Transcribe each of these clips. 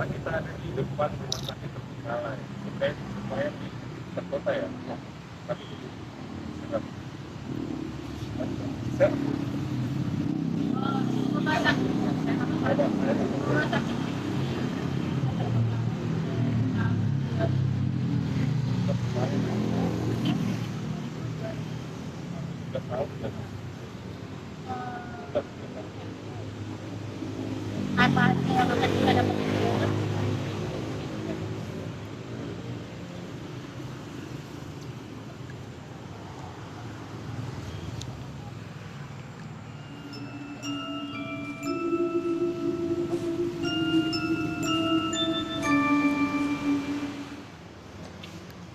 sekarang kita ada di depan rumah sakit Terbengkalai. Kayak lumayan di dekat kota ya. Tapi itu sedap. Bisa? Ada. Udah tahu kan? Apa yang akan kita dapat?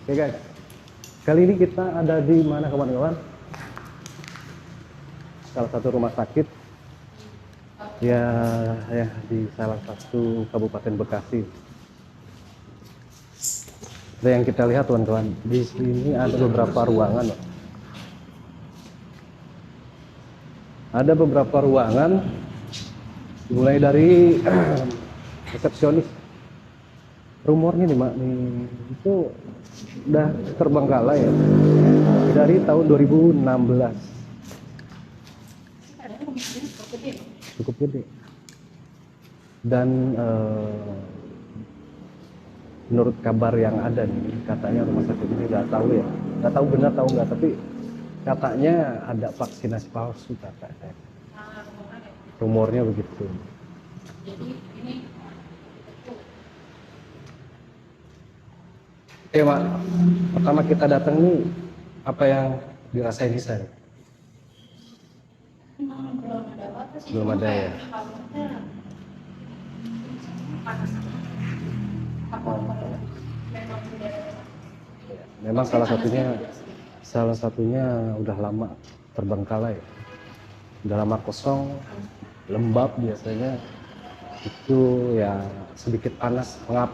Oke guys, kali ini kita ada di mana kawan-kawan? Salah satu rumah sakit ya di salah satu kabupaten Bekasi. Seperti yang kita lihat kawan-kawan, di sini ada beberapa ruangan. Ada beberapa ruangan, mulai dari resepsionis. Rumornya nih Mak, nih itu udah terbengkalai ya dari tahun 2016. Cukup gede. Dan menurut kabar yang ada nih, katanya rumah sakit ini nggak tahu benar tahu nggak, tapi katanya ada vaksinasi palsu katanya. Rumornya begitu. Jadi ini Oke Mak, pertama kita datang nih, apa yang dirasain di sana? belum ada apa sih? Belum ada ya? Memang salah satunya udah lama terbengkalai, udah lama kosong, lembab biasanya itu ya sedikit panas, pengap.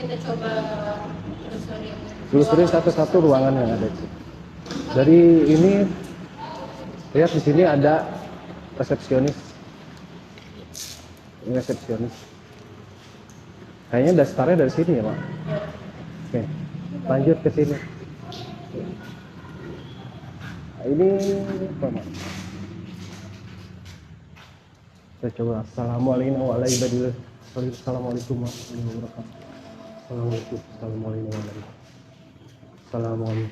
Kita coba Telusurin satu-satu ruangan yang ada itu. Dari ini lihat di sini ada resepsionis. Ini resepsionis. Kayaknya daftarnya dari sini ya, Pak. Oke, lanjut ke sini. Nah, ini apa, Pak? Kita coba. Assalamualaikum warahmatullahi wabarakatuh. Assalamualaikum warahmatullahi wabarakatuh. Assalamualaikum warahmatullahi wabarakatuh. Assalamualaikum.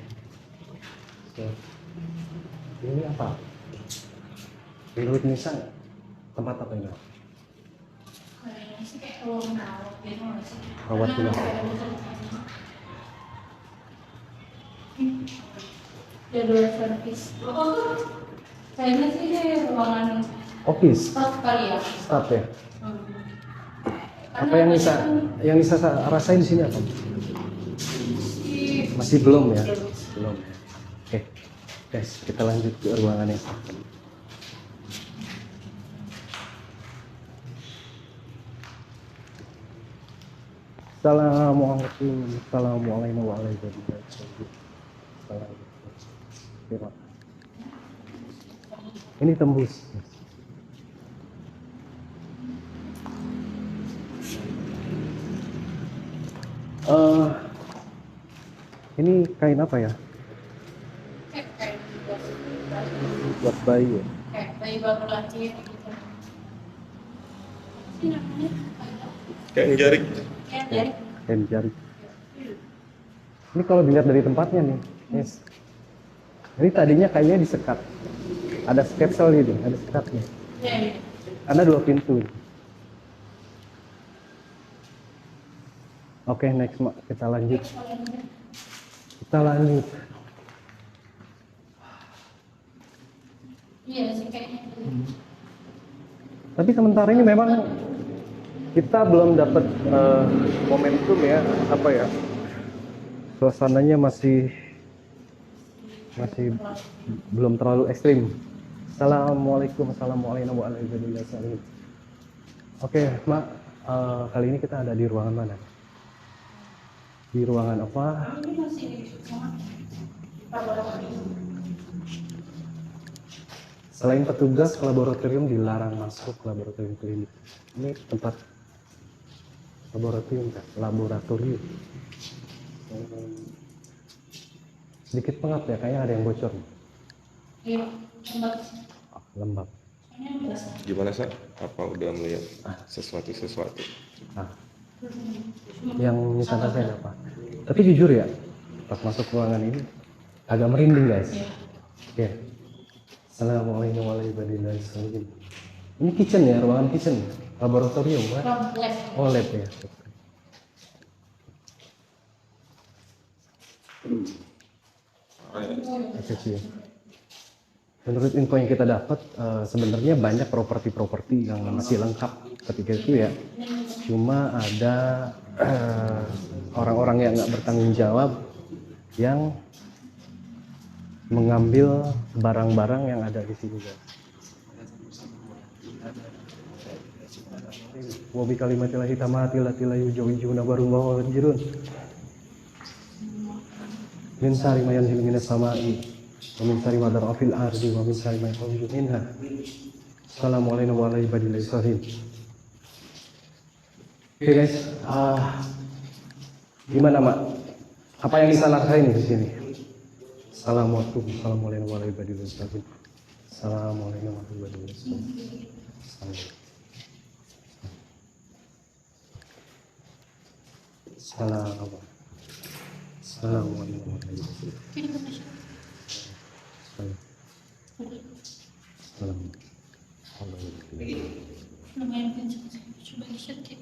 Ini apa? Menurut Nisa, tempat apa ini? kayaknya sih kayak ruang rawat gitu nggak sih? Rawat inap. Jadwal servis. Kayaknya sih ini ruangan Office, staff kali ya. staff ya. Apa Karena yang Nisa rasain di sini apa? Masih belum ya? Belum ya. Oke, guys, kita lanjut ke ruangan yang satu. Assalamualaikum warahmatullahi wabarakatuh. Oke, Pak. Ini tembus. Ini kain apa ya? kayak Buat bayi ya? kayak bayi baru lahir gitu. Sih namanya Kayak jarik. kayak dari Kain jari. Ini kalau dilihat dari tempatnya nih, yes. Ini tadinya kayaknya disekat. Ada sketsel gitu, ada sekatnya. ya. Ada 2 pintu. Oke, next Mak, kita lanjut. Kita lanjut. Iya sih kayaknya. Tapi sementara ini memang kita belum dapat momentum ya, apa ya? Suasananya masih belum terlalu ekstrim. Assalamualaikum warahmatullahi wabarakatuh. Oke, Mak, kali ini kita ada di ruangan mana? Di ruangan apa? Ini masih sama laboratorium. Selain petugas laboratorium dilarang masuk laboratorium klinik. Ini tempat laboratorium kan? Laboratorium. Sedikit pengap ya, kayaknya ada yang bocor. Iya, lembab. Lembab. Soalnya berasa. Gimana Sa? Apa udah melihat sesuatu? Ah, yang misalnya saya apa? Tapi jujur ya, pas masuk ruangan ini agak merinding guys. Iya. Oke. Assalamualaikum warahmatullahi wabarakatuh. Ini kitchen ya, ruangan kitchen, laboratorium kan? Lab. Oh lab ya. Kecil. Menurut info yang kita dapat, sebenarnya banyak properti-properti yang masih lengkap ketika itu ya. Cuma ada orang-orang yang nggak bertanggung jawab yang mengambil barang-barang yang ada di sini guys. Wabi kalimatillahi tamati lati la yujawijuna barullahu wajirun. Min sari mayan minas samai wa min sari madar afil ardi wa min sari mayan khawju minha. Assalamualaikum warahmatullahi wabarakatuh. Oke guys, gimana Mak? Apa yang bisa lakukan di sini? Assalamualaikum warahmatullahi wabarakatuh. Assalamualaikum warahmatullahi wabarakatuh. Assalamualaikum. Assalamualaikum warahmatullahi wabarakatuh. Lumayan kencang sih. Coba disetir.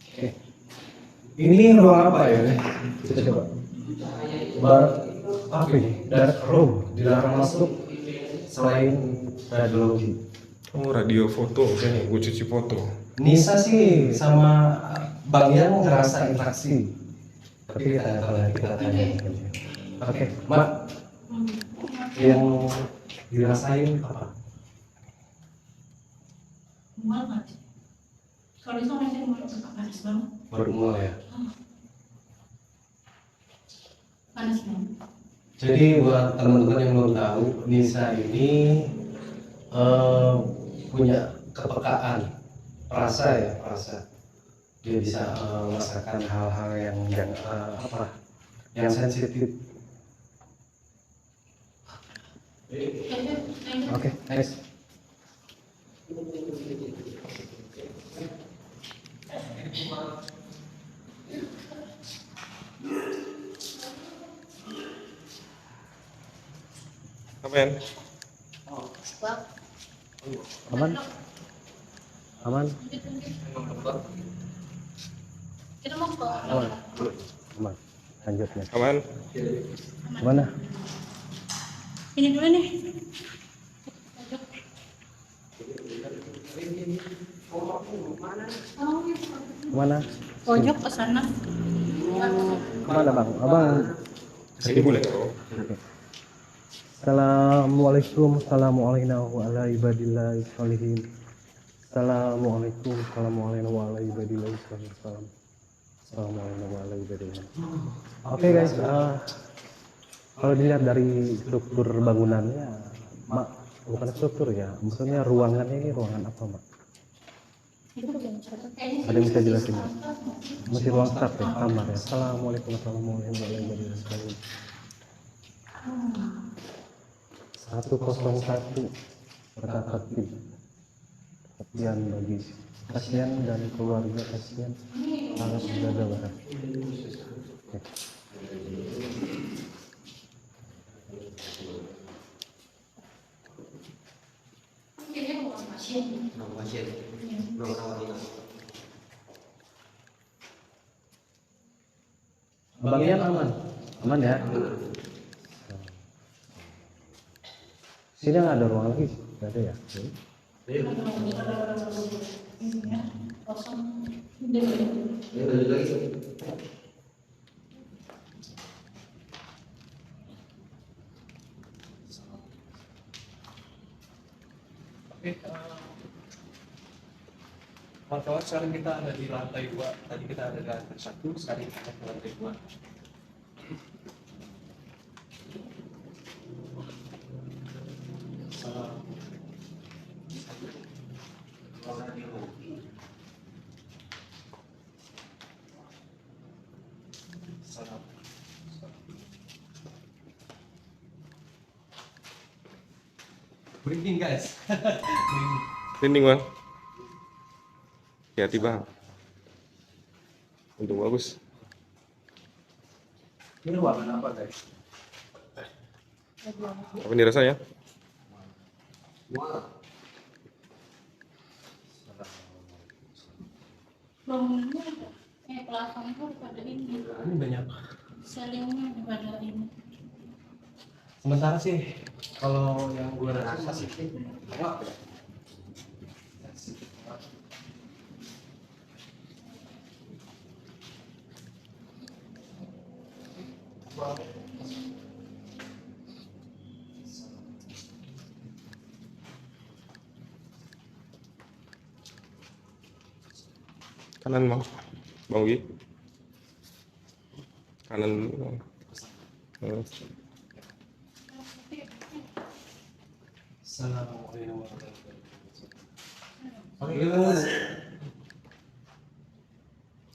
Oke. Ini ruang apa ya? Kita coba. Bar apa ini? Dark room, dilarang masuk selain radiologi. Oh, radio foto, sini gue cuci foto. Nisa sih sama Bang Yan ngerasa interaksi. Tapi kita nggak tahu, nanti kita tanya. Oke, Mak, yang dirasain apa? Mual nggak sih? Kalau itu orang yang mual panas banget. Baru mulai ya. Panas banget. Jadi buat teman-teman yang belum tahu, Nisa ini punya kepekaan, perasa. Dia bisa merasakan hal-hal yang sensitif. Oke, nice. Aman. Aman. Kita mau ke Aman. Lanjutnya. Aman. Mana? ini dulu nih. Mana? Pojok ke sana. Mana Bang? Abang. Sini boleh kok. Assalamualaikum warahmatullahi wabarakatuh. Assalamualaikum warahmatullahi wabarakatuh. Assalamualaikum warahmatullahi wabarakatuh. Oke guys, kalau dilihat dari struktur bangunannya, Mak, bukan struktur ya, maksudnya ruangannya ini ruangan apa Mak? Ada yang bisa jelasin Mak? Masih ruang staff ya, kamar ya. Assalamualaikum warahmatullahi wabarakatuh. 101 kata tertib. Kasihan dan keluarga kasihan harus jaga barang. Oke. Abang Ian aman ya. Sini nggak ada ruang lagi, nggak ada ya? Kosong. Kawan-kawan, sekarang kita ada di lantai 2. Tadi kita ada di lantai 1, sekarang kita di lantai 2. Merinding guys. Rinding bang. Hati-hati bang. Untuk bagus. Ini ruangan apa guys? Apa yang dirasa ya? Wah. Bangunannya ada plafon itu pada ini, Ini banyak. selingnya pada ini. Sementara sih kalau yang gue rasa sih enggak. Kanan bang. Bang Wi. Kanan dulu bang. Assalamualaikum warahmatullahi wabarakatuh.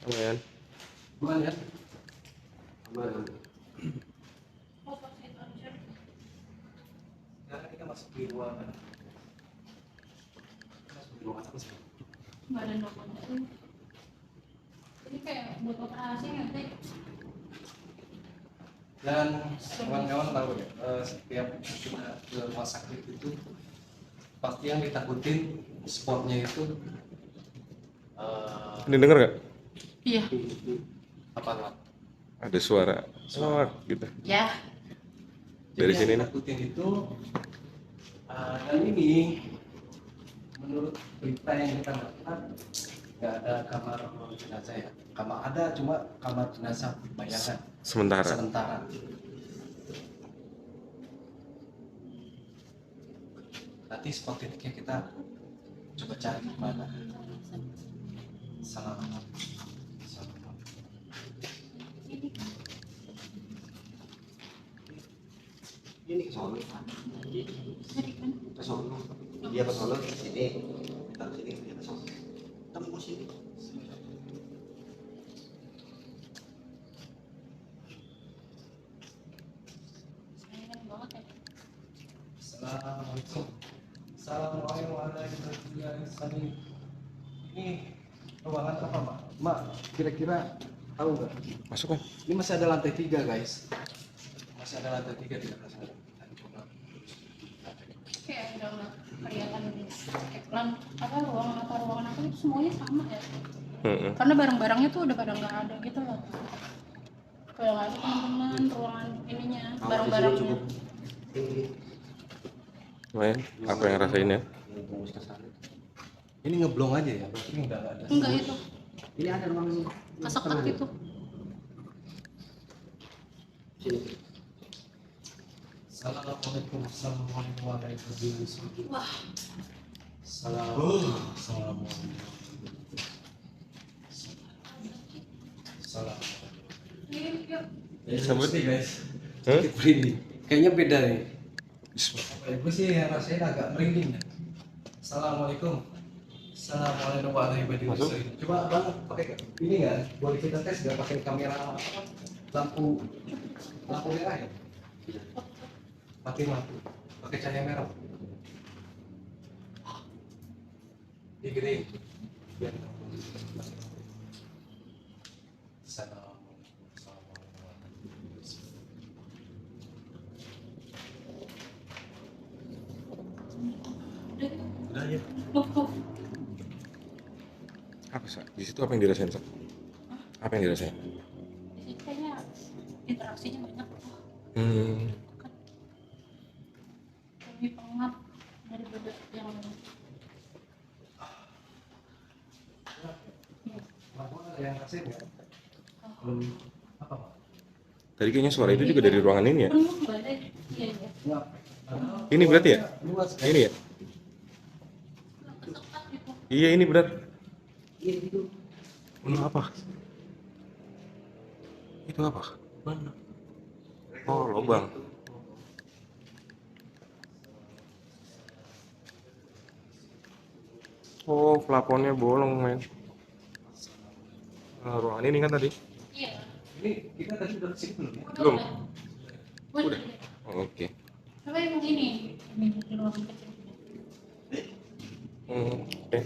Aman. Aman ya? Aman. Sekarang kita masuk di ruangan. Masuk di ruangan apa sih? Nggak ada nomornya. Ini kayak buat operasi nanti. Dan kawan-kawan tahu ya, setiap kita ke rumah sakit itu pasti yang ditakutin spotnya itu Ini denger gak? Iya. apa Mat? Ada suara. Gitu. Ya. Dari Jadi sini yang nih. ditakutin itu dan ini menurut berita yang kita dapat nggak ada kamar jenazah ya. Kamar ada cuma kamar jenazah bayangan Sementara. sementara. Nanti spot titiknya kita coba cari di mana. Salaman. Ini ke sono. Ke sono. Dia ke sono ke sini. Kita ke sini, dia ke sono. Kamu ke sini. Assalamualaikum. Assalamualaikum warahmatullahi wabarakatuh. Ini ruangan apa, Mak? Mak, kira-kira tahu nggak? Masuk kan? Ini masih ada lantai 3, guys. Masih ada lantai 3 di atas sana. Kayak udah nggak kelihatan apa ruangan apa itu semuanya sama ya. Karena barang-barangnya tuh udah pada nggak ada gitu loh. Kalau nggak ada teman-teman ruangan ininya, barang-barangnya. Lumayan. Apa yang rasain ya? Ini ngeblong aja ya, berarti nggak ada. Enggak itu, Ini ada ruang ini. kesekat gitu. Sini. Assalamualaikum warahmatullahi wabarakatuh. Wah, Assalamualaikum. Sambut. Nih guys. Hah? Sedikit merinding. Kayaknya beda nih. Bismillah. Gue sih yang rasain agak merinding ya. Assalamualaikum. Assalamualaikum warahmatullahi Masuk. wabarakatuh. Coba bang pakai ini nggak? Boleh kita tes nggak pakai kamera lampu merah ya? Pakai lampu, pakai cahaya merah. Ini gede. Biar Udah ya. loh. Apa Sa? Di situ apa yang dirasain Sa? Apa yang dirasain? Di sini kayaknya interaksinya banyak. Lebih pengap daripada yang ada yang rasain nggak? Belum apa? Tadi kayaknya suara itu juga dari ruangan ini ya? penuh badai. Iya iya. Nggak. Ini berarti ya? Luas kan? Ini ya? Kesekat gitu. Iya ini benar. Iya itu. Ini apa? Itu apa? Mana? Oh lubang. Oh, plafonnya bolong, men. Ruangan ini kan tadi? Iya. Ini kita tadi udah kesini belum ya? Belum. Udah. Udah. Oh, oke. Tapi emang ini di ruangan kecil. Oke.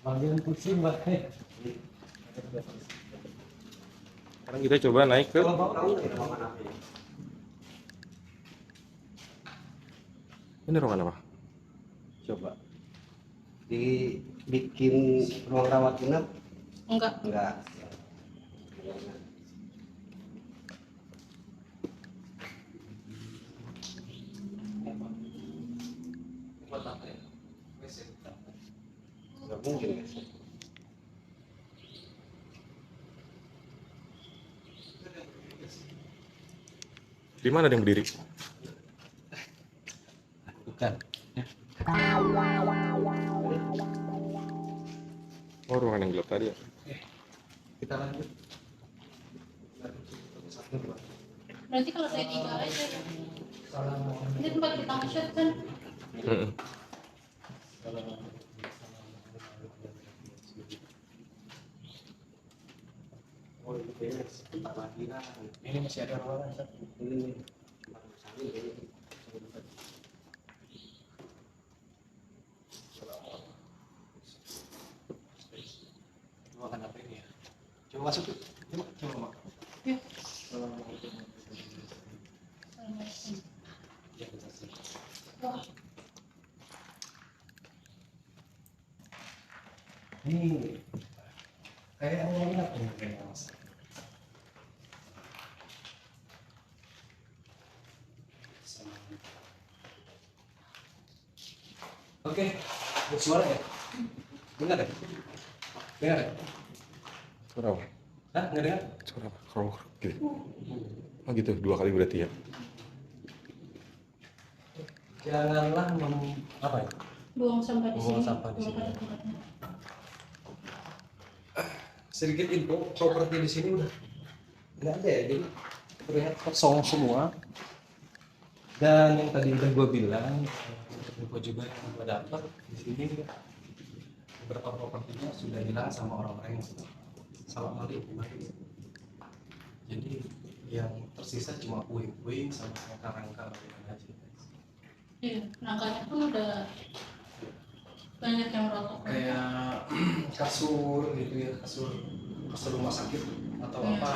Bagian pusing banget. Sekarang kita coba naik ke Kalau mau tahu nggak ruangan apa ya? ini ruangan apa? Coba dibikin ruang rawat inap Enggak. enggak? Nggak mungkin ya. Di mana ada yang berdiri? Bukan. Oh, ruangan yang gelap tadi ya. Kita lanjut. Berarti kalau saya tinggal aja. Ini tempat kita nge-shoot kan? Heeh. Oh itu kayaknya sebentar lagi lah. Ini masih ada ruangan satu. Ini tempat bersama kayaknya. Ruangan apa ini ya? Coba masuk tuh. Coba mak. Yuk. Ya, kita sih. Wah, Ini kayak ruang inap ini kayaknya mas. Oke, bersuara ya? Dengar ya? Dengar ya? Suara apa? Hah? Nggak dengar? Suara apa? Kalau gitu. Oh gitu, 2 kali berarti ya. Janganlah apa ya? buang sampah di Buang sini. sampah di sini. Buang pada tempatnya. Sedikit info, properti di sini udah nggak ada ya, jadi terlihat kosong semua. Dan yang tadi udah gue bilang, info juga yang gue dapat di sini beberapa propertinya sudah hilang sama orang-orang yang salah lingkungan. Jadi yang tersisa cuma puing-puing sama karang-karang aja. Iya, nangkanya pun udah banyak yang rotok. Kayak kasur gitu ya, kasur rumah sakit atau Iya. apa.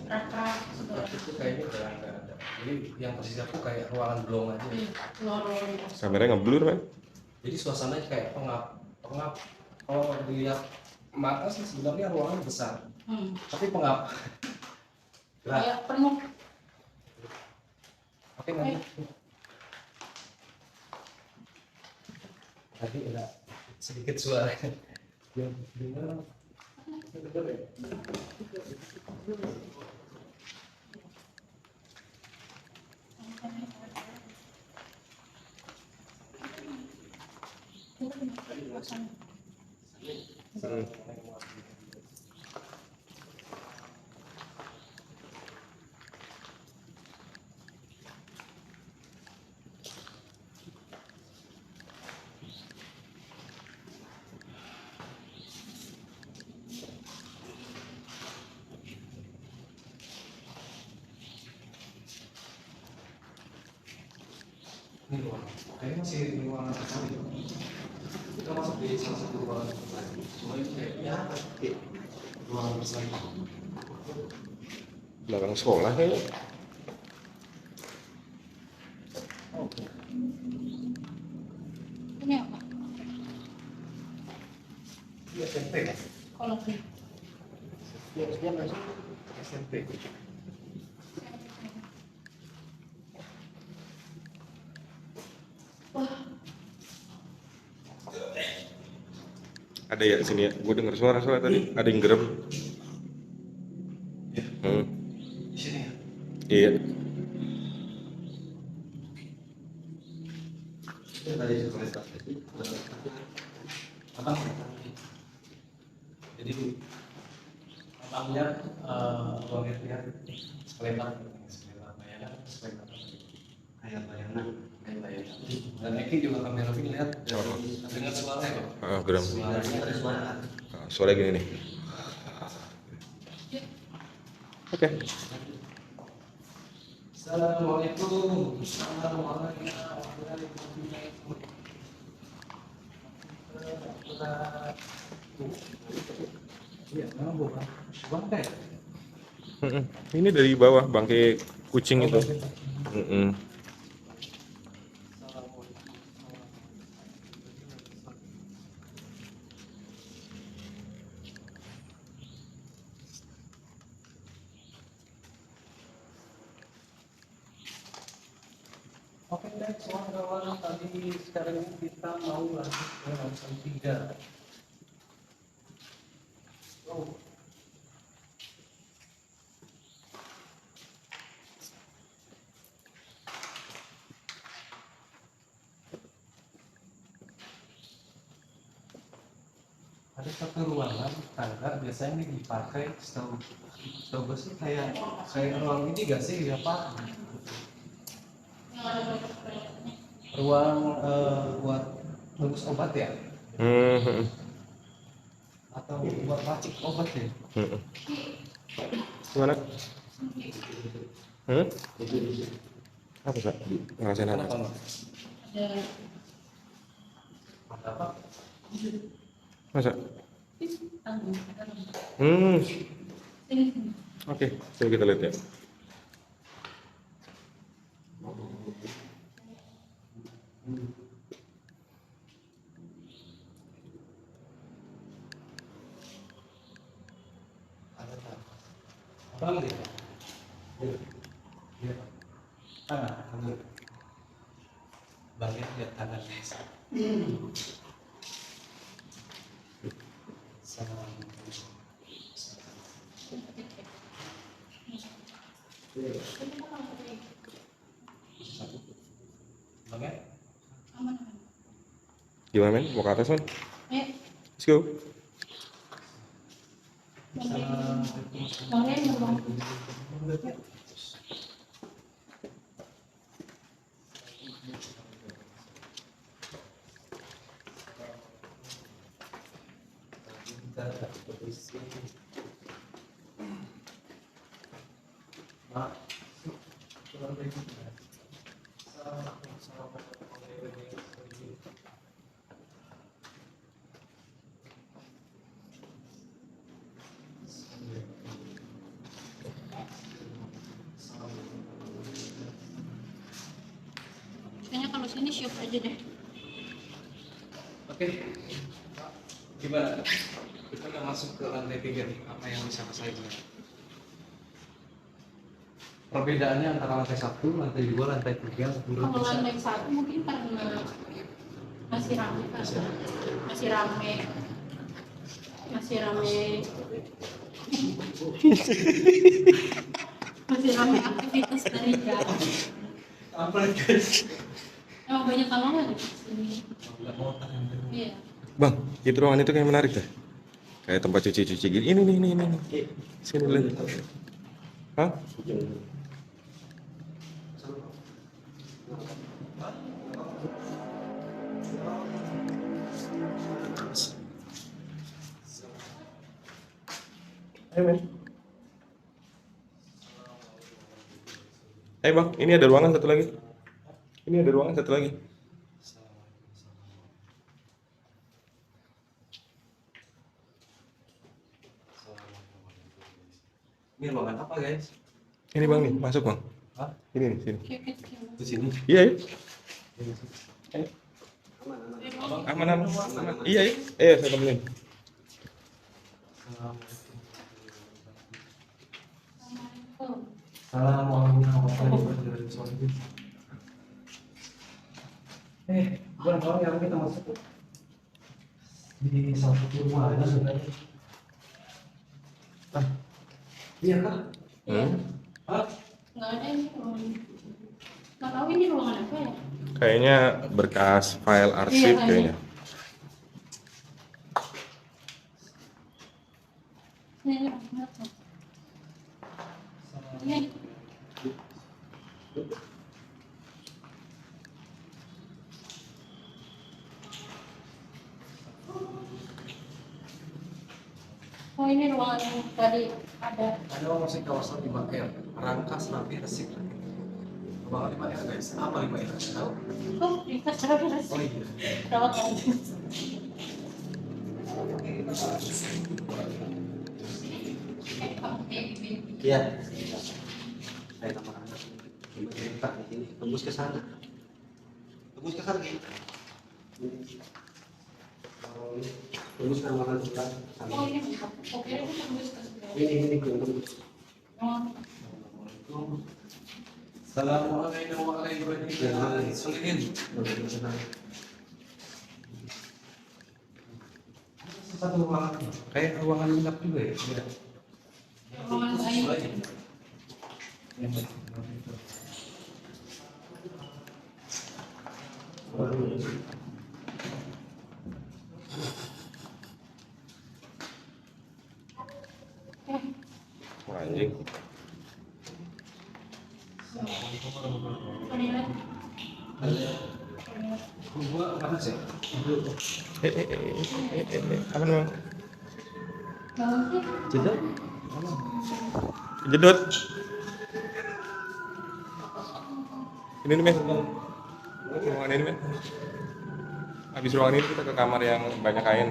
Rak-rak segala. Itu kayaknya udah nggak ada. Jadi yang tersisa tuh kayak ruangan belum aja. Iya, lorong. Kameranya ngeblur, men. Jadi suasananya kayak pengap. Kalau dilihat mata sih sebenarnya ruangan besar, tapi pengap. Gerak. Kayak penuh. Oke, nanti. Tadi ada sedikit suara. Yang dengar. Dengar ya? Ini ruangan. Kayaknya masih di ruangan besar itu. Kita masuk di salah satu ruangan besar. Cuma itu kayaknya ruangan besar. Belakang sekolah kayaknya. Ini apa? Ini SMP ya? Kalau di Dia masuk SMP. wah, Ada ya sini ya. Gue dengar suara tadi. Ada yang gerem. Ya, Hmm. di sini ya. Iya. Itu tadi sekolah Apa? Jadi namanya ruang lihat skeleton bayangan skeleton Kayak bayangan. dan Eki juga kamera ini lihat dengar suara ya Pak? Geram. Suaranya ada suara. Suara gini nih. Oke. Assalamualaikum warahmatullahi wabarakatuh. Iya, memang bukan bangkai. Ini dari bawah bangkai kucing itu. Oke, next kawan-kawan, tadi sekarang ini kita mau lanjut ke ronsen 3. Ada satu ruangan tangga biasanya ini dipakai setahu gue sih kayak ruang ini gak sih ya Pak? Ruang buat bungkus obat ya? Atau buat racik obat ya? Gimana? Apa Kak? Ngerasain apa? Ada apa? Masa? Oke, coba kita lihat ya. Bang dia. Dia. Tangan. Bagian lihat tangan. Gimana men? Mau ke atas men? Let's go. Kayaknya kalau sini siap aja deh. Oke. Gimana? Kita udah masuk ke lantai 3 nih. Apa yang bisa saya lihat? Perbedaannya antara lantai 1, lantai 2, lantai 3, Kalau lantai 1 mungkin karena masih rame kan? Masih rame masih rame aktivitas dari jalan. apa guys? Emang banyak kalongan di sini. Iya. Bang, itu ruangan itu kayak menarik deh. Kayak tempat cuci-cuci gini. Ini. Sini lihat. Hah? Ayo men. Bang, ini ada ruangan satu lagi. Ini ada ruangan satu lagi. Ini ruangan apa guys? Ini bang nih, masuk bang. Hah? Ini nih, sini. Di sini. Iya ya. Aman. Iya ya. Saya temenin. Assalamualaikum warahmatullahi wabarakatuh. Bukan kalau yang kita masuk di salah satu ruangan sebenarnya. Iya kan? Hah? Nggak ada ini ruangan. Nggak tahu ini ruangan apa ya? Kayaknya berkas file arsip Iya, kayaknya. Ini banget tuh. Ini. Oh ini ruangan yang tadi ada. Ada masih kawasan 5R, rangka Serambi Resik. Ruangan 5R guys, apa 5R? Tahu? Oh, bisa terus. Oh iya. Rawat lagi. Iya. Saya sama anak ini cerita di sini, tembus ke sana. Tembus ke sana gitu. Tembus ke ruangan kita. Oh ini bisa. Oke, ini tembus ke sebelah. Ini tembus. Oh, Assalamualaikum warahmatullahi wabarakatuh. Satu ruangan, kayak ruangan lengkap juga ya? Iya. ruangan lain. Wah, anjing. Gua mana sih? Apa namanya? Jeda? Jedot. Ini nih, men. Ruangan ini, men. Habis ruangan ini kita ke kamar yang banyak kain.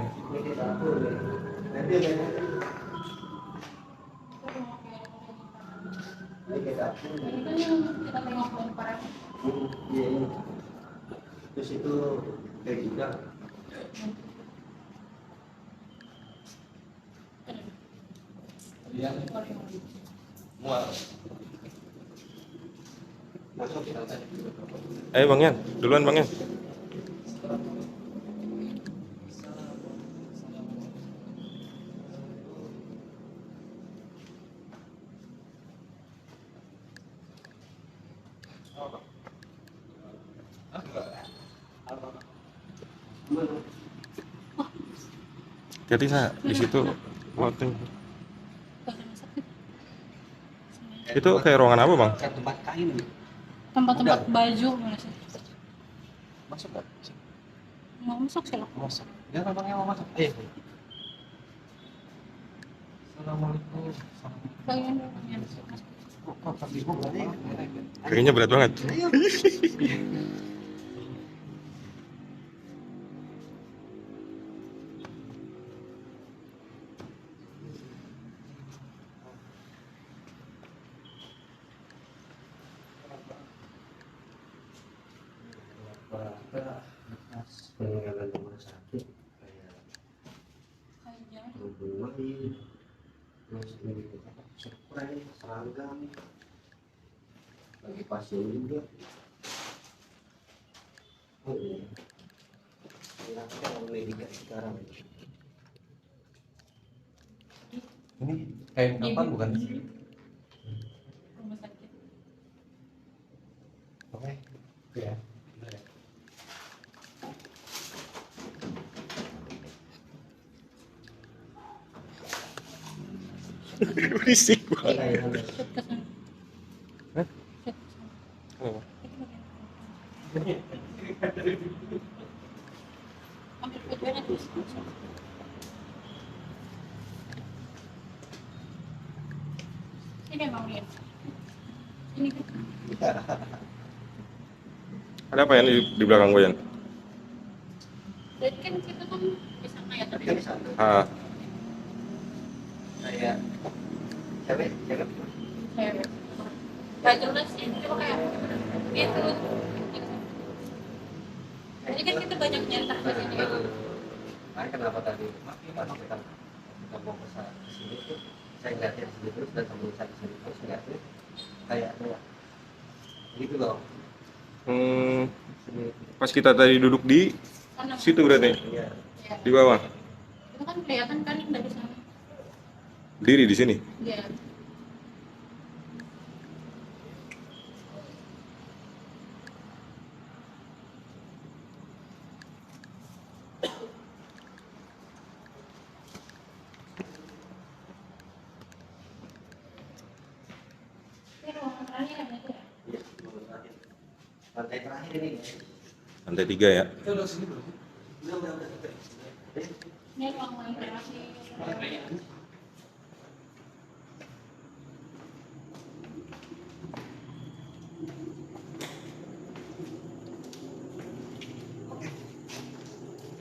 Ini kan yang kita tengok lempar. Terus itu kayak juga. Iya. Mual. Masuk kita. Ayo Bang Yan, duluan Bang Yan. Jadi saya di situ loading. Itu kayak ruangan apa Bang? Kan tempat kain. Tempat-tempat baju mana sih? Masuk kan? Mau masuk sih lo. Masuk. Dia abangnya mau masuk. Ayo. Assalamualaikum. Bagian yang Kok kaki gua boleh? Kayaknya berat banget. Ayo. Peninggalan rumah sakit kayak rumah ini, terus ini spray, seragam, bagi pasien juga. Oh iya, kenapa pendidikan sekarang? Ini kain kapan bukan? rumah sakit. Oke. Ya. Berisik banget. Set ke sana. Hah? Set ke sana. Kenapa? Ambil videonya terus. Ini emang dia. Ini kan. Ada apa yang di belakang gue Yan? Jadi kan kita kan di sana ya tadi. Kan di sana Ah, kayak cewek, cewek. Cewek. Gak jelas sih, cuma kayak gitu. Jadi kan kita banyak nyetak di sini. Makanya kenapa tadi pas kita mau ke sini tuh saya ngeliatnya di sini terus dan sambil saya di sini terus ngeliatnya kayak ada gitu loh. hmm, pas kita tadi duduk di Karena situ berarti Iya. ya, di bawah, itu kan kelihatan kan dari sana. berdiri di sini. Iya. terakhir ada itu ya? Iya, baru terakhir. Lantai terakhir ini. Lantai 3 ya. Udah. Ini ruang main terakhir.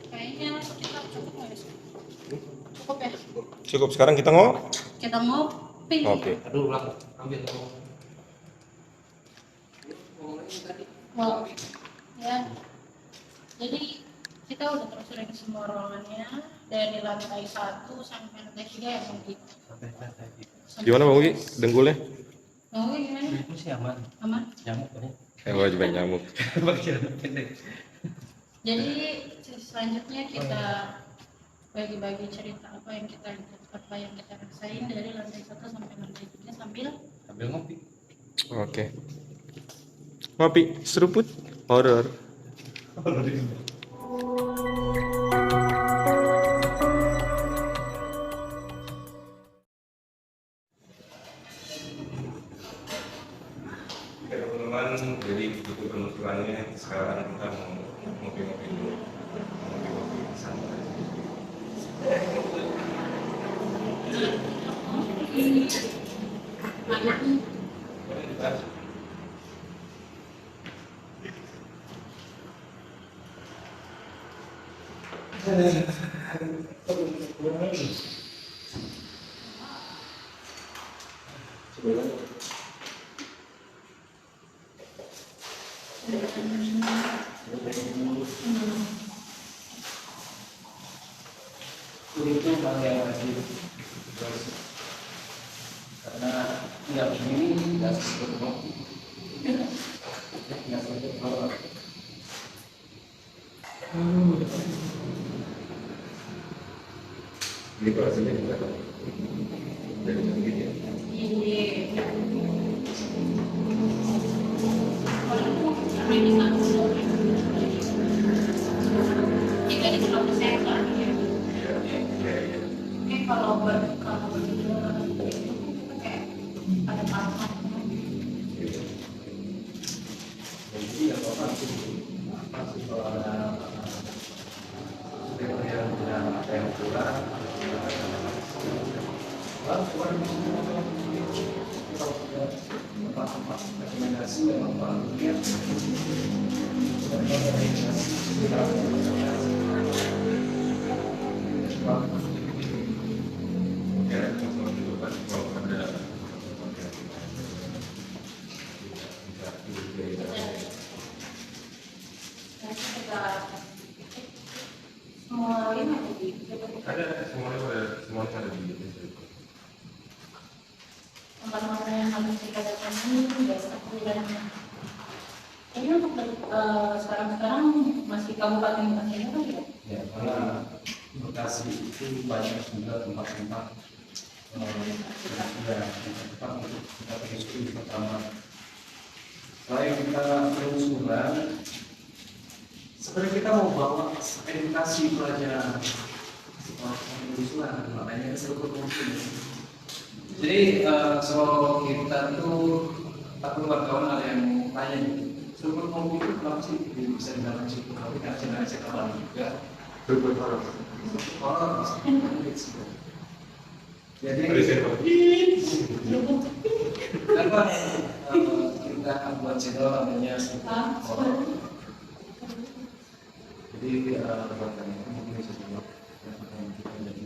Kayaknya kita cukup nggak ya? Cukup ya? Cukup, sekarang kita ngopi. Kita ngopi. Oke. Aduh, ulang. Ambil. Wow. Ya. Jadi kita udah terusin semua ruangannya dari lantai 1 sampai lantai 3 ya Bang Gi? Sampai lantai Gimana Bang Ugi? Dengkulnya? Bang Gi gimana? itu sih aman. Aman? Nyamuk kan? Wajib nyamuk. Bagian pendek. Jadi selanjutnya kita bagi-bagi cerita apa yang kita lihat, apa yang kita rasain dari lantai 1 sampai lantai 3 sambil ngopi. Oke. Ngopi seruput horor. Oke teman-teman, jadi itu penelusurannya. Sekarang kita mau ngopi-ngopi dulu, ngopi-ngopi santai. Itu hal yang wajib karena ya begini nggak seperti ngopi, nggak seperti horor. Ini rasanya juga dari begini ya. Kalau berdua itu kayak ada pasangan. Jadi ya bapak masih kalau ada yang bilang ada yang kurang, rekomendasi memang Pak lihat Ada semuanya ada di Tempat-tempat yang harus kita datangi biasa bulannya. Ini untuk sekarang masih kabupaten Bekasi kan ya? ya karena Bekasi itu banyak juga tempat-tempat ya tempat untuk kita telusuri pertama. Selain kita telusuran, sebenarnya kita mau bawa edukasi pelajar telusuran, makanya seluruh mungkin. Jadi soal kita tuh aku wartawan ada yang tanya seluruh kopi itu kenapa sih bisa dibilang cukup kopi karena saya kawan juga berbuat horor jadi kenapa kita akan buat channel namanya horor jadi buatan itu mungkin bisa dibuat kita jadi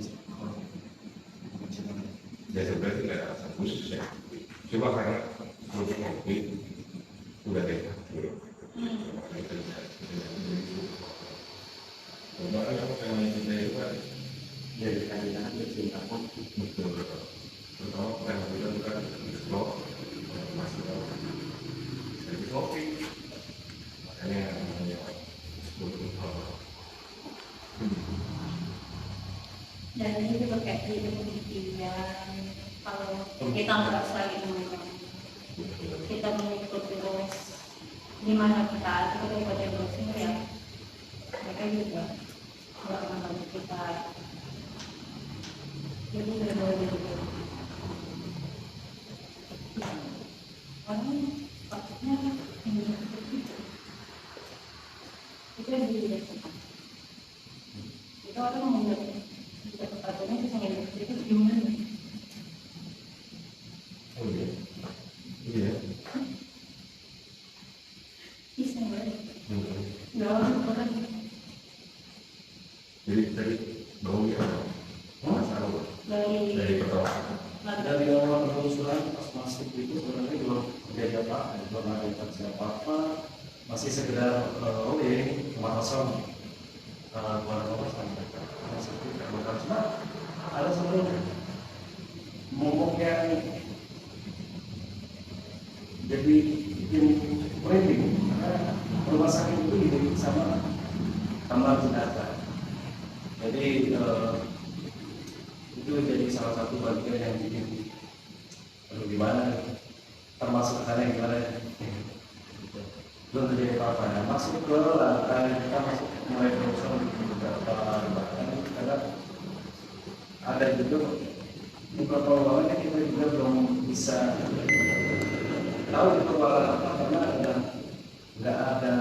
ya sebenarnya nggak ada alasan khusus ya. Cuma karena untuk ngopi udah deh dulu. Kemarin aku pengen kita itu kan jadi kandidat bercinta kopi betul. Terutama pengen bilang bukan blog masih tahu jadi ngopi. Makanya namanya betul. Dan ini juga kayak di pendidikan kalau kita merasa kita mengikuti terus di mana kita pada dosen ya mereka juga nggak membantu kita jadi benar-benar orang masuk itu sebenarnya belum terjadi apa, belum ada interaksi apa-apa, masih sekedar oke rumah kosong, rumah kosong masuk itu bukan cuma ada satu momok yang jadi bikin merinding karena rumah sakit itu identik sama kamar jenazah. Jadi itu jadi salah satu bagian yang bikin gimana, termasuk sana gimana ya. Belum terjadi apa-apa ya. Masuk ke lantai, kita masuk mulai berusaha di beberapa bahkan karena ada juga beberapa ruangan yang kita juga belum bisa tahu itu ruangan apa karena nggak ada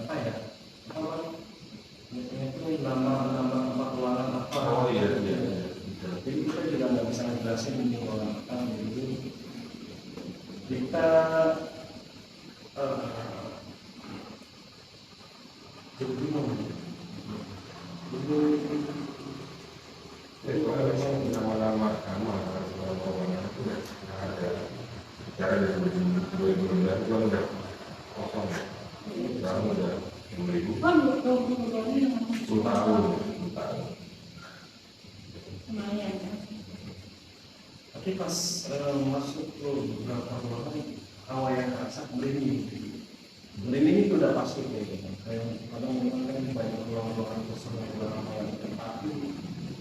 apa ya, apa itu nama tempat ruangan apa. Oh iya. Jadi kita juga nggak bisa ngejelasin ini ruangan apa. Jadi kita jadi bingung. Memang nama-nama kamar itu nggak ada. Cara dari 2019 itu kan udah kosong. Sekarang udah 2000. 10 tahun. Lumayan ya. Tapi pas masuk ke beberapa ruangan hawa yang terasa merinding itu udah pasti gitu. Kayak kadang memang kan banyak ruangan kosong yang beberapa yang tempati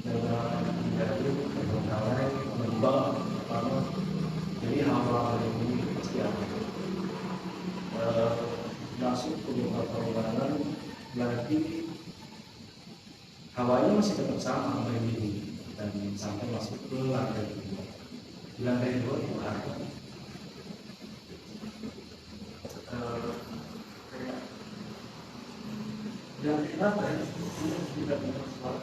dengan dari terbengkalai, lembab, apa jadi hawa ini pasti ada. Masuk ke beberapa ruangan lagi hawanya masih tetap sama merinding dan sampai masuk ke lantai 2. Di lantai 2 itu ada yang kenapa ya? Tidak ada suara.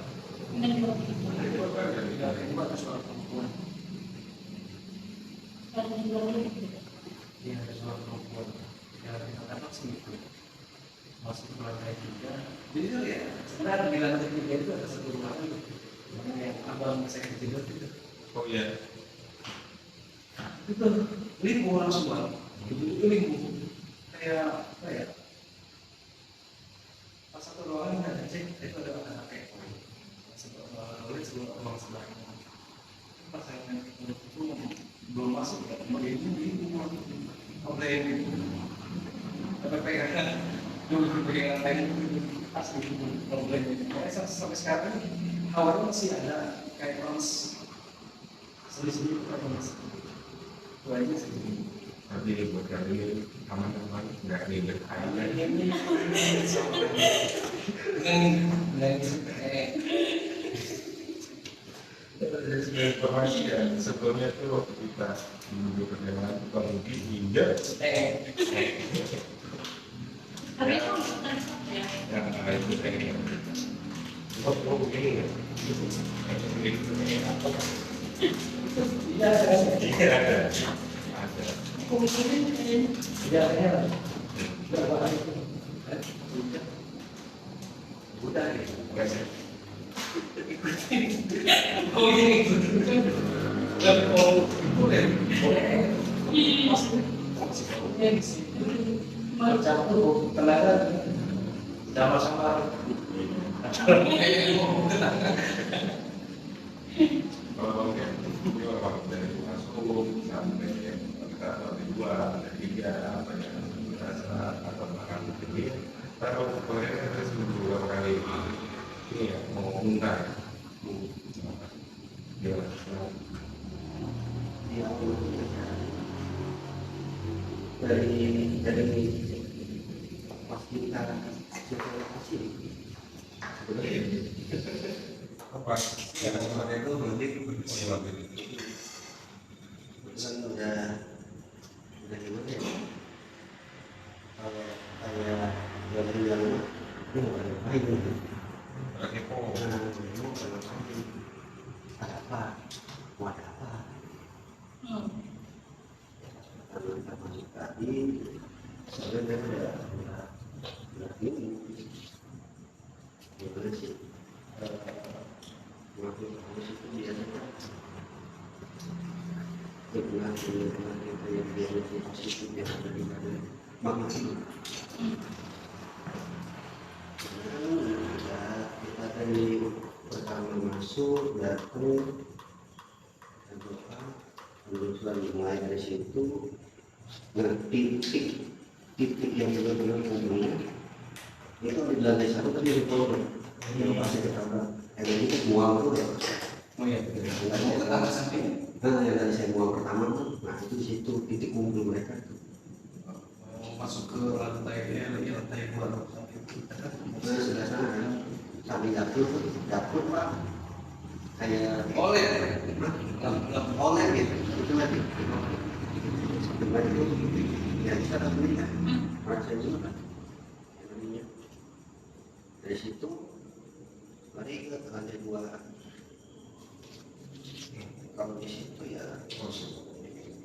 Dan juga Tidak ada suara perempuan. dan juga Iya ada suara perempuan. Yang kita dapat sih itu masuk ke lantai 3. Jadi itu ya sebenarnya di lantai 3 itu ada satu ruangan yang abang saya tidur itu. Oh iya. Itu lingkup langsung bang. Itu lingkup kayak apa ya? Pas satu ruangan ada cek itu ada kakek. Oleh sebuah ruang sebelahnya. Pas saya main itu belum masuk ya, begini oleh itu. Tapi pegangan dulu pegangan lain asli oleh itu. Sampai sekarang hawanya masih ada kayak panas sedih-sedih panas. Itu aja sih. Nanti buat kali aman-aman nggak ribet aja. Informasi ya sebelumnya tuh waktu kita menuju perjalanan itu kalau mungkin hingga tapi itu ya. yang itu kayaknya oh begini ya ini apa Iya ada. ada Iya ada. Udah gitu. Oh ini boleh campur tenaga sama-sama kalau bangnya ini orang dari masuk sampai kita dari 2 ada 3 apa ya berasa atau makan begini kalau kemarin kita sudah beberapa kali ini ya mau muntah dia dari pas kita kasih apa ya sebenarnya itu berarti kan udah gimana ya kayak yang ini bukan ngapain gitu kepo nah ini bukan ngapain ada apa mau ada apa karena kita masuk tadi sebenarnya udah ini gimana sih waktu itu biasanya bulan yang energi positif yang ada di dalam magnet itu. Kita tadi pertama masuk datang dan doa, terus lagi mulai dari situ. Nah, titik yang benar-benar umumnya itu di lantai satu tadi di pondok yang pasti ketabrak energi itu buang tuh ya. Oh iya, mau ke tangga samping. Nah, yang tadi saya buang pertama tuh, nah itu di situ titik kumpul mereka tuh. Masuk ke lantai lantai 2 sampai kita. Nah, sebelah sana kan, sampai dapur pak, kayak Oleh, oleh gitu, itu lagi. Sampai itu, ya kita tak beli kan, merasa juga kan, energinya. Dari situ, mari ke lantai 2. Kalau di situ ya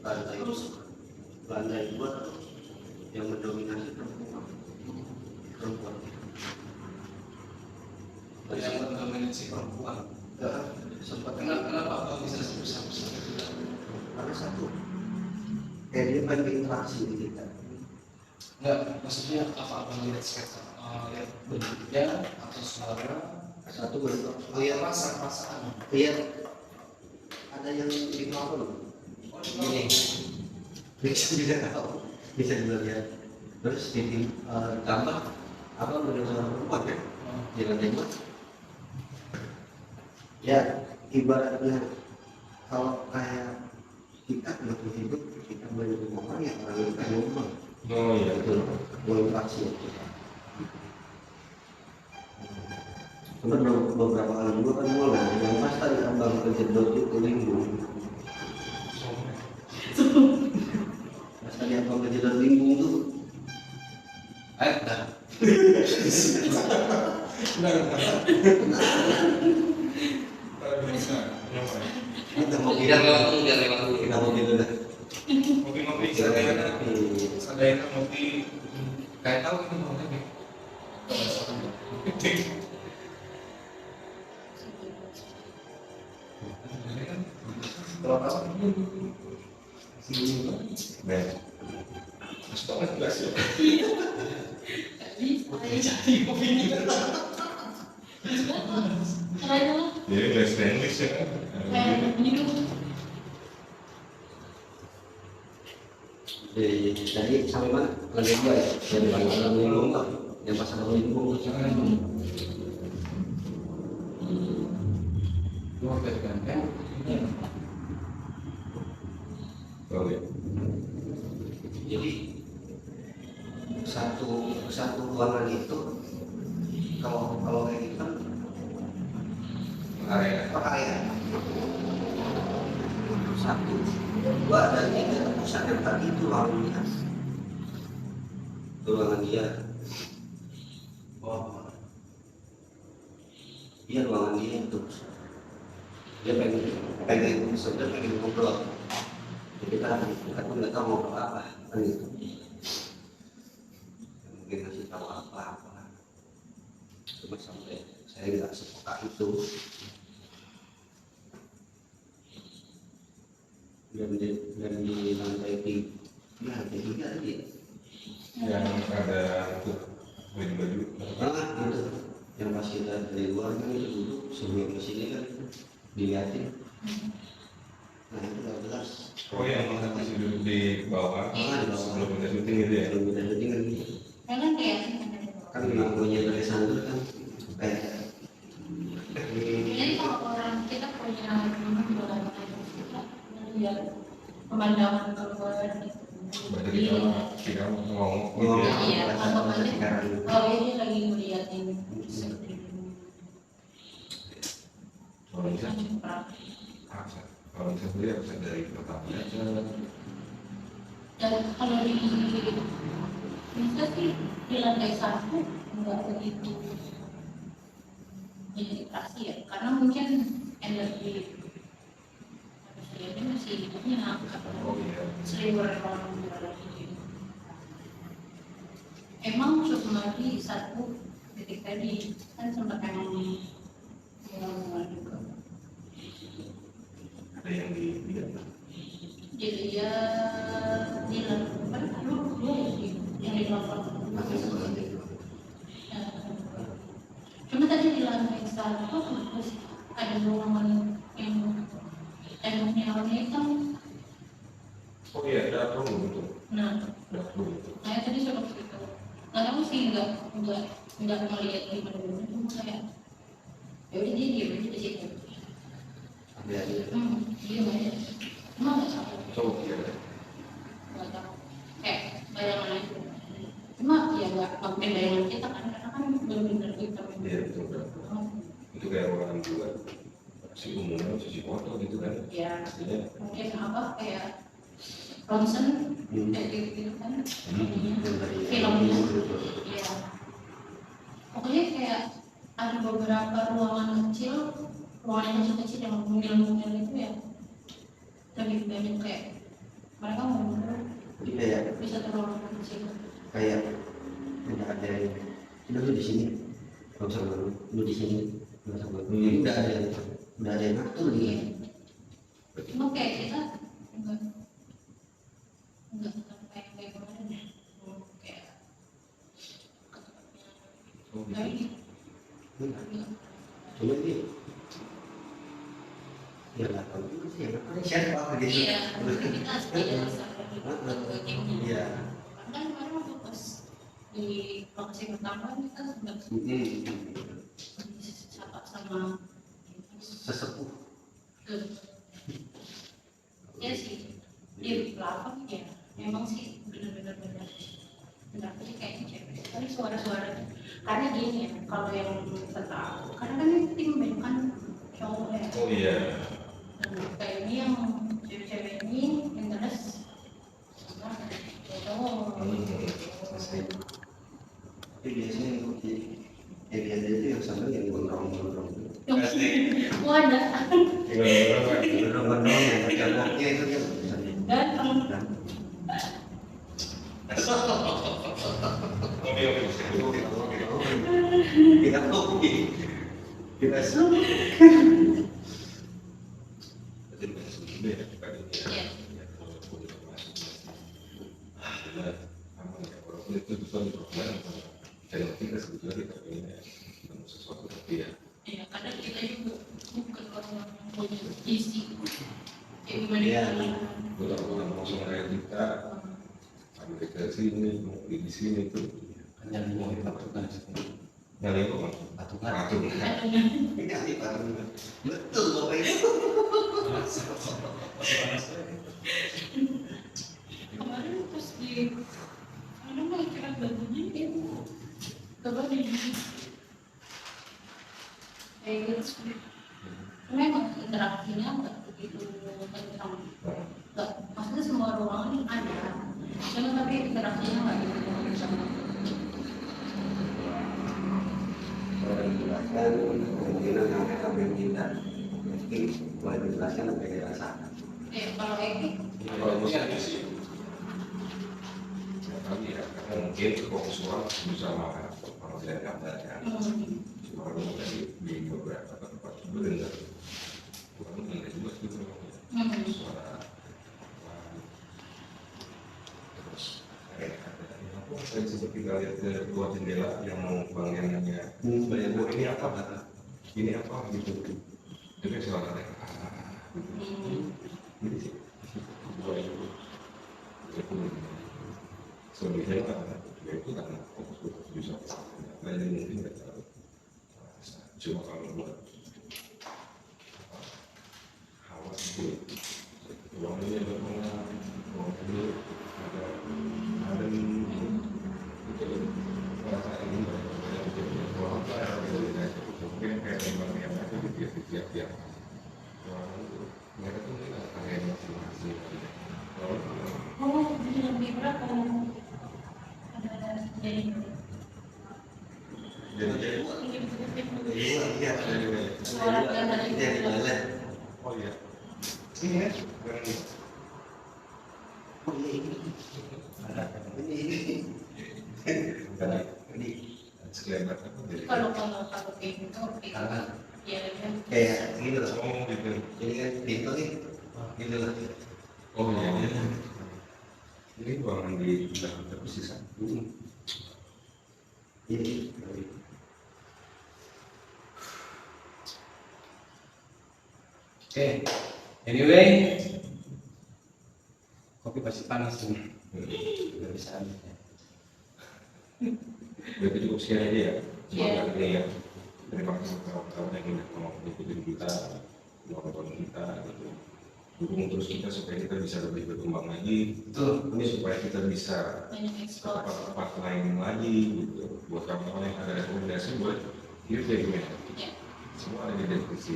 lantai 2 yang mendominasi perempuan. yang mendominasi perempuan. Sempat Kenapa bisa sebesar-besar? karena satu, dia pengen interaksi di kita. Enggak, maksudnya apa lihat sketsa, lihat bentuknya atau suara, Satu bentuk, lihat perasaan. lihat ada yang di plafon. Ini bisa juga tahu, bisa juga lihat. Terus tambah apa mendengar suara perempuan kan di lantai 2. Ya ibaratnya kalau kayak kita nggak hidup kita melihat orang yang orang itu kan ngomong. Oh iya. Betul, interaksi itu. Cuma beberapa kali juga kan mulai yang pas tadi abang kejedot itu limbung. Pas tadi abang kejedot limbung tuh, Dah. kita mau Biar lewat dulu. kita mau gitu dah. Ngopi-ngopi sadayana. Sadayana ngopi. Kayak tahu ini mau apa? Ben. Stop juga sih. Jadi kopinya. Caranya lah. Jadi bahasa Inggris ya kan. Kayak minum. Jadi sampai mana? Lantai 2 ya? Dari pasar limbung pak, yang pasar limbung. Mau pegang kan? Oh iya. Jadi satu ruangan itu kalau kayak gitu kan Area. per area. 1, 2 dan 3 pusat yang tadi itu ruangan dia. Oh, Iya ruangan dia itu. Dia pengen sebenarnya pengen ngobrol. Jadi kita pun nggak tahu ngobrol apa kan gitu. Mungkin ngasih tahu apa. Cuma sampai saya nggak sepeka itu. Dan di lantai 3 tadi ya. Yang ada baju-baju. Gitu. Yang pas kita dari luar kan itu duduk sebelum kesini kan dilihatin. Nah itu 12. Oh yang masih duduk di bawah. Di bawah. Sebelum kita syuting gitu ya. Belum kita syuting kan gitu. Memang kayak Kan ngakunya dari sandur kan kayak jadi kalau orang kita punya rumah jualan kita lihat pemandangan keluar gitu. Berarti kita ngomong gitu ya. Iya, kalau Rasa aja sekarang. kalau ini lagi ngeliatin seperti Kalau bisa, kalau bisa sendiri bisa dari pertama aja. dan kalau di bisa sih di lantai 1 nggak begitu integrasi ya, karena mungkin energi manusia ini masih hidupnya Oh iya. seliwer orang lagi. Emang Sukmadi 1 titik tadi kan sempat memang juga Ada yang dilihat. dilihat kecilan kan dulu dia yang di bawah Masih seperti itu. cuma tadi di lantai satu terus ada ruangan yang temboknya warna hitam. Oh iya, dapur gitu. Nah, Dapur. saya tadi suruh situ. Nggak tahu sih, nggak melihat di mana dulu, cuma kayak ya udah dia diam aja di situ. Ada aja. Diam aja. Emang nggak tahu. Oh iya. Nggak tahu. Bayangan aja. Cuma ya nggak pakai bayangan kita kan, karena kan benar-benar hitam. Iya betul. Itu kayak ruangan dua. Si umumnya cuci foto gitu kan. Ya, Aslinya. mungkin apa kayak ronsen kayak gitu kan. Filmnya. Iya. Pokoknya kayak ada beberapa ruangan yang kecil yang mungil-mungil itu ya lebih banyak kayak mereka mau Jadi kayak bisa terlalu kecil. udah ada yang lu di sini, nggak usah lu di sini, nggak usah jadi udah ada yang ngatur nih. Cuma kayak kita enggak kayak kemarin ya. Kayak Oh kayak gitu. gitu. Cuma ini ya nggak tahu juga sih, apa siapa gitu. Iya, mungkin kita tidak bisa gamenya. Iya. Kan kemarin waktu pas di lokasi pertama kita sudah disapa sama Sesepuh. Ya sih, di belakang ya memang sih benar-benar tapi kayaknya cewek. Tapi suara-suara karena gini ya, kalau yang tahu karena kan ini tim band kan cowok ya. Oh iya. Nah, kayak ini yang cewek-cewek ini yang jelas cowok. Tapi biasanya yang dia itu yang sambil yang gondrong-gondrong. Wadah, Gondrong-gondrong yang pakai roknya itu kan. ganteng. Kita kopi. Kita Ya, kadang kita juga bukan orang yang punya isi. Kayak gimana Iya. Kita sini, di sini tuh. yang mau dilakukan Yang itu kan? patungan. Kadang Dikasih patungan. Betul bapak itu. kemarin pas di kadang mau ikat bajunya itu coba di kayak gitu. Memang interaksinya nggak begitu kencang. Nggak, maksudnya semua ruangan ada, cuma tapi interaksinya nggak begitu kencang. Kalau dijelaskan kemungkinan yang mereka bertindak meski boleh dijelaskan apa yang dirasakan. Kalau Eki, Kalau musik sih, ya kali ya, karena mungkin kefokusan bersama orang tidak gambar ya. Cuma kalau tadi di beberapa tempat berendah, kurang ada juga gitu suara terus kayak ada saya seperti kalian ke luar jendela yang mau bayangannya bayang ini apa kata ini apa gitu jadi suara jadi sih dua itu sebenarnya kan ya itu karena fokus bisa lain mungkin nggak tahu cuma kalau buat hawas itu uang ini berpengaruh uang ini ada itu rasa ini mungkin kayak memang yang ada di tiap-tiap orang itu mereka tuh mungkin ada kayak masing-masing jadi lebih berat kalau ada jadi Iya, suara yang dari dari balai. oh iya ini ya barang ini Oh iya ini. karena Ini sekelebat apa jadi kalau kayak gitu ya kan kayak gini loh. ngomong gitu Ini kan pintu nih. Gitu loh. oh iya iya Ini ruangan di belakang terus sisa. Ini Oke, anyway, kopi pasti panas nih. Nggak bisa ambil ya. Berarti cukup sekian aja ya. Cuma Iya. kali ini ya. Terima kasih kawan-kawan yang udah mau ikutin kita, nonton kita gitu. Dukung terus kita supaya kita bisa lebih berkembang lagi. Betul. Ini supaya kita bisa banyak ke explore. tempat-tempat lain lagi gitu. Buat kawan-kawan yang ada rekomendasi buat hidup kayak gimana? Ya. Semua ada di deskripsi.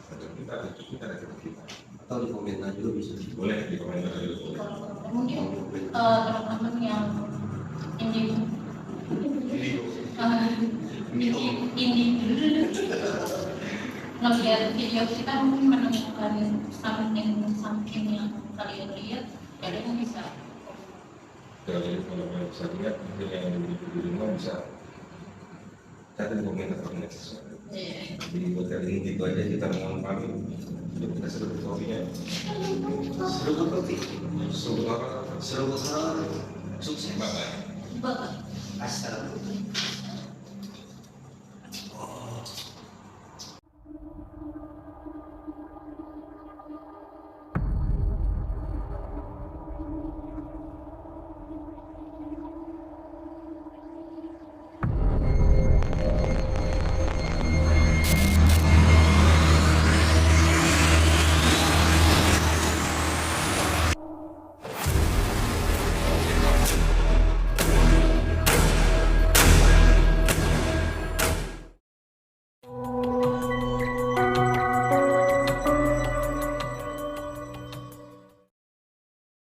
Ada kita, ada kita, ada kita. atau di komentar juga bisa. Boleh di komentar dulu. Mungkin teman-teman yang indie ngelihat video kita mungkin menemukan something yang kalian lihat, kalian bisa Kalau kalian bisa lihat, mungkin yang ada di rumah bisa catat di komentar sesuatu. Jadi buat kali ini gitu aja, kita mohon pamit. Kita seruput kopinya. Seruput kopi, Seruput apa? seruput hal sukses. Bye-bye. bagus. Assalamualaikum.